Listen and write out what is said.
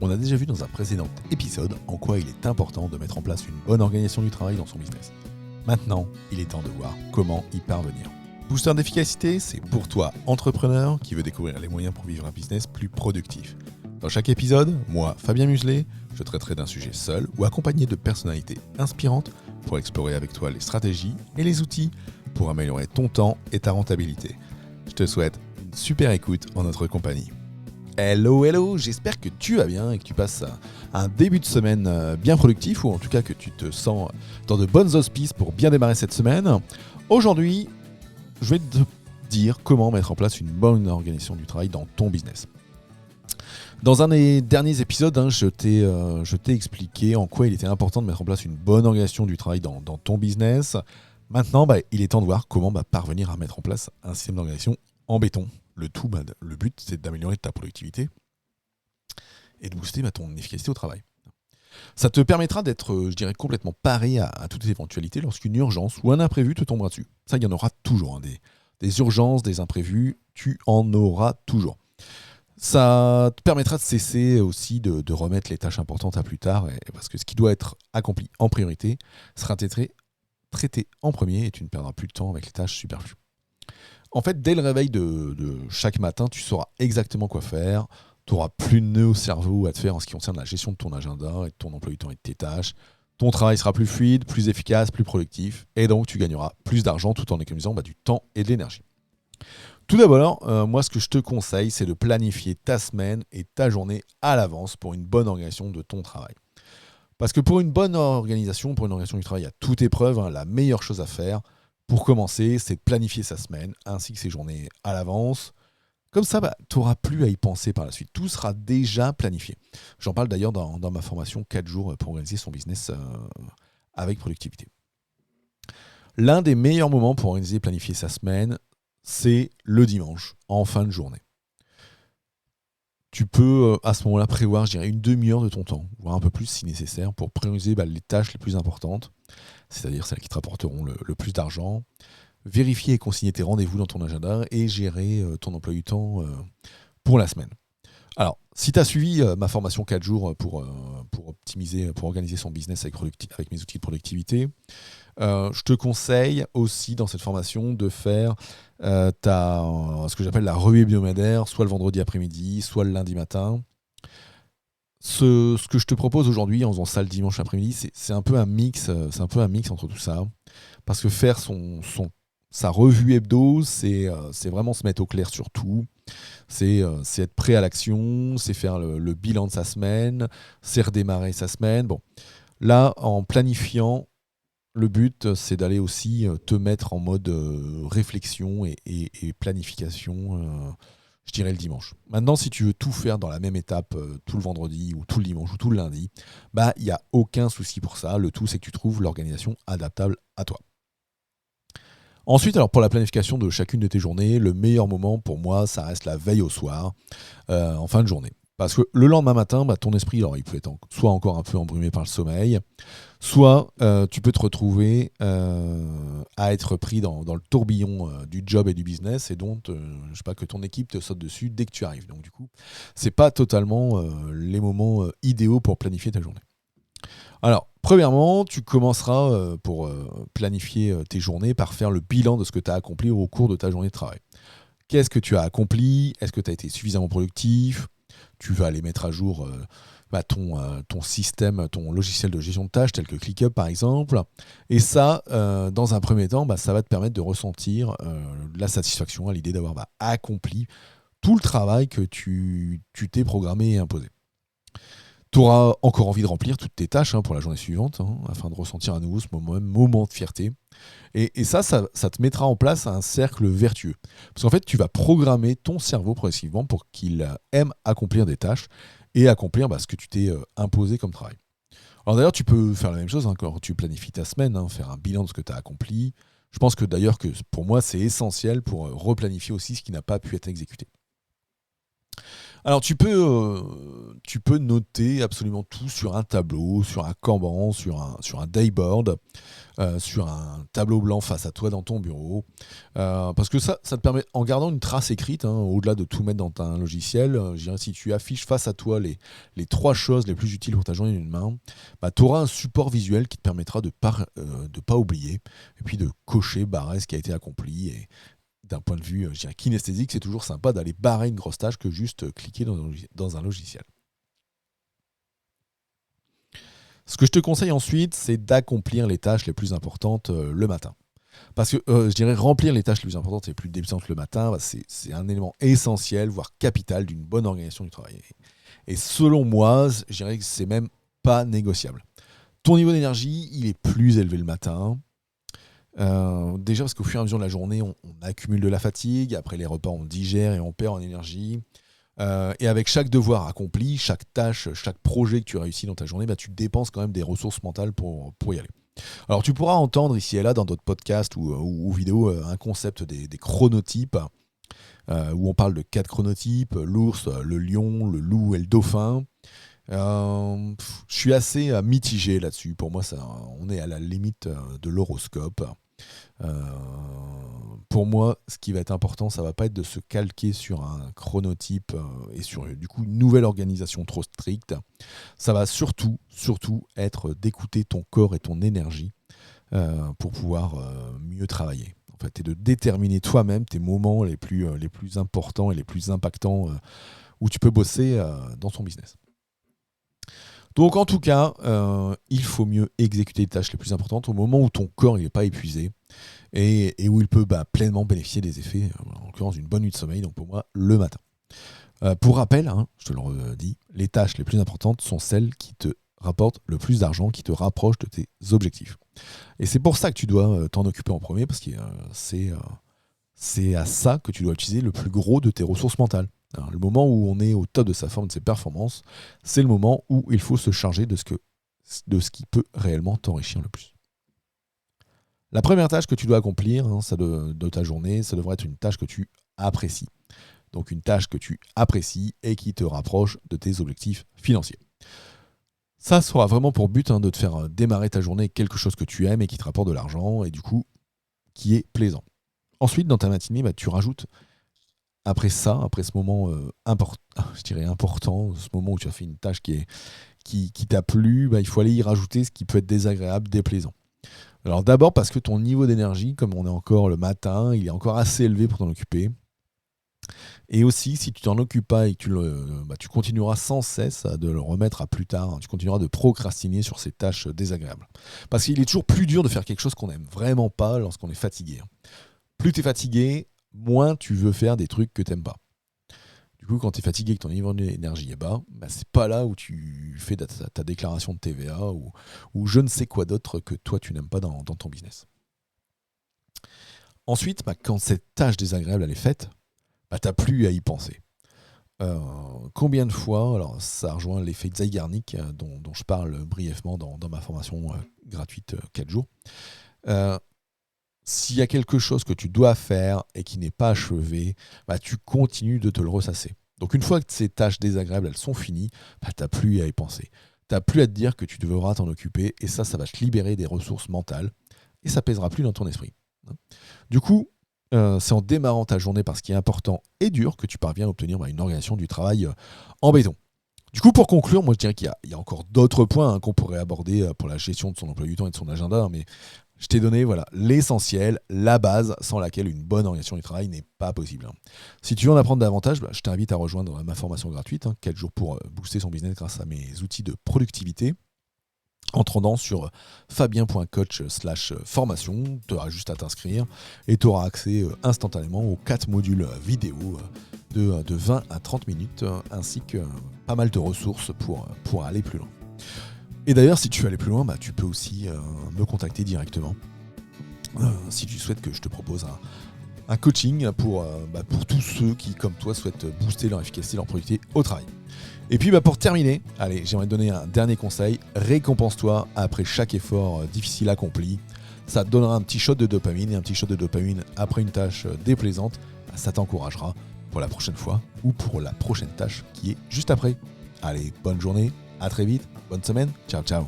On a déjà vu dans un précédent épisode en quoi il est important de mettre en place une bonne organisation du travail dans son business. Maintenant, il est temps de voir comment y parvenir. Booster d'efficacité, c'est pour toi, entrepreneur, qui veut découvrir les moyens pour vivre un business plus productif. Dans chaque épisode, moi, Fabien Muselet, je traiterai d'un sujet seul ou accompagné de personnalités inspirantes pour explorer avec toi les stratégies et les outils pour améliorer ton temps et ta rentabilité. Je te souhaite une super écoute en notre compagnie. Hello, j'espère que tu vas bien et que tu passes un début de semaine bien productif, ou en tout cas que tu te sens dans de bonnes auspices pour bien démarrer cette semaine. Aujourd'hui, je vais te dire comment mettre en place une bonne organisation du travail dans ton business. Dans un des derniers épisodes, je t'ai expliqué en quoi il était important de mettre en place une bonne organisation du travail dans ton business. Maintenant, il est temps de voir comment parvenir à mettre en place un système d'organisation en béton. Le but, c'est d'améliorer ta productivité et de booster ton efficacité au travail. Ça te permettra d'être, complètement paré à toute éventualité lorsqu'une urgence ou un imprévu te tombera dessus. Ça, il y en aura toujours. Des urgences, des imprévus, tu en auras toujours. Ça te permettra de cesser aussi de remettre les tâches importantes à plus tard, parce que ce qui doit être accompli en priorité sera traité en premier et tu ne perdras plus de temps avec les tâches superflues. En fait, dès le réveil de chaque matin, tu sauras exactement quoi faire. Tu n'auras plus de nœuds au cerveau à te faire en ce qui concerne la gestion de ton agenda et de ton emploi du temps et de tes tâches. Ton travail sera plus fluide, plus efficace, plus productif, et donc tu gagneras plus d'argent tout en économisant du temps et de l'énergie. Tout d'abord, moi ce que je te conseille, c'est de planifier ta semaine et ta journée à l'avance pour une bonne organisation de ton travail. Parce que pour une bonne organisation, pour une organisation du travail à toute épreuve, la meilleure chose à faire, pour commencer, c'est de planifier sa semaine ainsi que ses journées à l'avance. Comme ça, tu n'auras plus à y penser par la suite. Tout sera déjà planifié. J'en parle d'ailleurs dans ma formation 4 jours pour organiser son business avec productivité. L'un des meilleurs moments pour organiser et planifier sa semaine, c'est le dimanche, en fin de journée. Tu peux à ce moment-là prévoir, une demi-heure de ton temps, voire un peu plus si nécessaire, pour prioriser les tâches les plus importantes, c'est-à-dire celles qui te rapporteront le plus d'argent, vérifier et consigner tes rendez-vous dans ton agenda et gérer ton emploi du temps pour la semaine. Alors, si tu as suivi ma formation 4 jours pour organiser son business avec mes outils de productivité, je te conseille aussi dans cette formation de faire ce que j'appelle la revue hebdomadaire, soit le vendredi après-midi, soit le lundi matin. Ce que je te propose aujourd'hui en faisant ça le dimanche après-midi, c'est un peu un mix entre tout ça. Parce que faire sa revue hebdo, c'est vraiment se mettre au clair sur tout. C'est être prêt à l'action, c'est faire le bilan de sa semaine, c'est redémarrer sa semaine. Bon, là, en planifiant, le but, c'est d'aller aussi te mettre en mode réflexion et planification, je dirais le dimanche. Maintenant, si tu veux tout faire dans la même étape tout le vendredi ou tout le dimanche ou tout le lundi, il n'y a aucun souci pour ça. Le tout, c'est que tu trouves l'organisation adaptable à toi. Ensuite, alors pour la planification de chacune de tes journées, le meilleur moment pour moi, ça reste la veille au soir, en fin de journée. Parce que le lendemain matin, ton esprit, il peut être soit encore un peu embrumé par le sommeil, soit tu peux te retrouver à être pris dans le tourbillon du job et du business, et donc que ton équipe te saute dessus dès que tu arrives. Donc du coup, c'est pas totalement les moments idéaux pour planifier ta journée. Alors, premièrement, tu commenceras pour planifier tes journées par faire le bilan de ce que tu as accompli au cours de ta journée de travail. Qu'est-ce que tu as accompli ? Est-ce que tu as été suffisamment productif ? Tu vas aller mettre à jour ton système, ton logiciel de gestion de tâches tel que ClickUp par exemple. Et ça, dans un premier temps, ça va te permettre de ressentir la satisfaction à l'idée d'avoir accompli tout le travail que tu t'es programmé et imposé. Tu auras encore envie de remplir toutes tes tâches pour la journée suivante, afin de ressentir à nouveau ce moment de fierté. Et ça te mettra en place un cercle vertueux. Parce qu'en fait, tu vas programmer ton cerveau progressivement pour qu'il aime accomplir des tâches et accomplir ce que tu t'es imposé comme travail. Alors d'ailleurs, tu peux faire la même chose quand tu planifies ta semaine, faire un bilan de ce que tu as accompli. Je pense que d'ailleurs, pour moi, c'est essentiel pour replanifier aussi ce qui n'a pas pu être exécuté. Alors tu peux tu peux noter absolument tout sur un tableau, sur un Kanban, sur un dayboard, sur un tableau blanc face à toi dans ton bureau. Parce que ça te permet, en gardant une trace écrite, au-delà de tout mettre dans un logiciel, je dirais, si tu affiches face à toi les 3 choses les plus utiles pour ta journée d'une main, tu auras un support visuel qui te permettra de pas oublier, et puis de cocher, barrer ce qui a été accompli. Et d'un point de vue, je dirais, kinesthésique, c'est toujours sympa d'aller barrer une grosse tâche que juste cliquer dans un logiciel. Ce que je te conseille ensuite, c'est d'accomplir les tâches les plus importantes le matin. Parce que je dirais remplir les tâches les plus importantes et les plus débutantes le matin, c'est un élément essentiel, voire capital d'une bonne organisation du travail. Et selon moi, je dirais que c'est même pas négociable. Ton niveau d'énergie, il est plus élevé le matin. Déjà parce qu'au fur et à mesure de la journée, on accumule de la fatigue. Après les repas, on digère et on perd en énergie. Et avec chaque devoir accompli, chaque tâche, chaque projet que tu réussis dans ta journée, tu dépenses quand même des ressources mentales pour y aller. Alors tu pourras entendre ici et là dans d'autres podcasts ou vidéos un concept des chronotypes, où on parle de 4 chronotypes: l'ours, le lion, le loup et le dauphin. Je suis assez mitigé là-dessus. Pour moi, on est à la limite de l'horoscope. Pour moi, ce qui va être important, ça va pas être de se calquer sur un chronotype et sur du coup une nouvelle organisation trop stricte. Ça va surtout être d'écouter ton corps et ton énergie pour pouvoir mieux travailler. En fait, et de déterminer toi-même tes moments les plus importants et les plus impactants où tu peux bosser dans ton business. Donc en tout cas, il faut mieux exécuter les tâches les plus importantes au moment où ton corps n'est pas épuisé et où il peut pleinement bénéficier des effets, en l'occurrence d'une bonne nuit de sommeil, donc pour moi, le matin. Pour rappel, je te le redis, les tâches les plus importantes sont celles qui te rapportent le plus d'argent, qui te rapprochent de tes objectifs. Et c'est pour ça que tu dois t'en occuper en premier, parce que c'est à ça que tu dois utiliser le plus gros de tes ressources mentales. Alors, le moment où on est au top de sa forme, de ses performances, c'est le moment où il faut se charger de ce qui peut réellement t'enrichir le plus. La première tâche que tu dois accomplir de ta journée, ça devrait être une tâche que tu apprécies. Donc une tâche que tu apprécies et qui te rapproche de tes objectifs financiers. Ça sera vraiment pour but de te faire démarrer ta journée avec quelque chose que tu aimes et qui te rapporte de l'argent et du coup qui est plaisant. Ensuite, dans ta matinée, tu rajoutes, après ce moment important, ce moment où tu as fait une tâche qui t'a plu, il faut aller y rajouter ce qui peut être désagréable, déplaisant. Alors d'abord parce que ton niveau d'énergie, comme on est encore le matin, il est encore assez élevé pour t'en occuper. Et aussi, si tu t'en occupes pas et que tu continueras sans cesse de le remettre à plus tard, tu continueras de procrastiner sur ces tâches désagréables. Parce qu'il est toujours plus dur de faire quelque chose qu'on n'aime vraiment pas lorsqu'on est fatigué. Plus tu es fatigué, moins tu veux faire des trucs que tu n'aimes pas. Du coup, quand tu es fatigué et que ton niveau d'énergie est bas, c'est pas là où tu fais ta déclaration de TVA ou je ne sais quoi d'autre que toi tu n'aimes pas dans ton business. Ensuite, quand cette tâche désagréable elle est faite, t'as plus à y penser. Combien de fois, alors ça rejoint l'effet Zeigarnik dont je parle brièvement dans ma formation gratuite 4 jours. S'il y a quelque chose que tu dois faire et qui n'est pas achevé, tu continues de te le ressasser. Donc une fois que ces tâches désagréables elles sont finies, t'as plus à y penser. T'as plus à te dire que tu devras t'en occuper et ça va te libérer des ressources mentales et ça pèsera plus dans ton esprit. Du coup, c'est en démarrant ta journée par ce qui est important et dur que tu parviens à obtenir une organisation du travail en béton. Du coup, pour conclure, moi je dirais qu'il y a encore d'autres points qu'on pourrait aborder pour la gestion de son emploi du temps et de son agenda, mais je t'ai donné l'essentiel, la base sans laquelle une bonne organisation du travail n'est pas possible. Si tu veux en apprendre davantage, je t'invite à rejoindre ma formation gratuite, 4 jours pour booster son business grâce à mes outils de productivité. En te rendant sur fabien.coach/formation, tu auras juste à t'inscrire et tu auras accès instantanément aux 4 modules vidéo de 20 à 30 minutes ainsi que pas mal de ressources pour aller plus loin. Et d'ailleurs, si tu veux aller plus loin, tu peux aussi me contacter directement si tu souhaites que je te propose un coaching pour tous ceux qui, comme toi, souhaitent booster leur efficacité, leur productivité au travail. Et puis pour terminer, allez, j'aimerais te donner un dernier conseil. Récompense-toi après chaque effort difficile accompli. Ça te donnera un petit shot de dopamine et un petit shot de dopamine après une tâche déplaisante. Ça t'encouragera pour la prochaine fois ou pour la prochaine tâche qui est juste après. Allez, bonne journée, à très vite, bonne semaine, ciao ciao.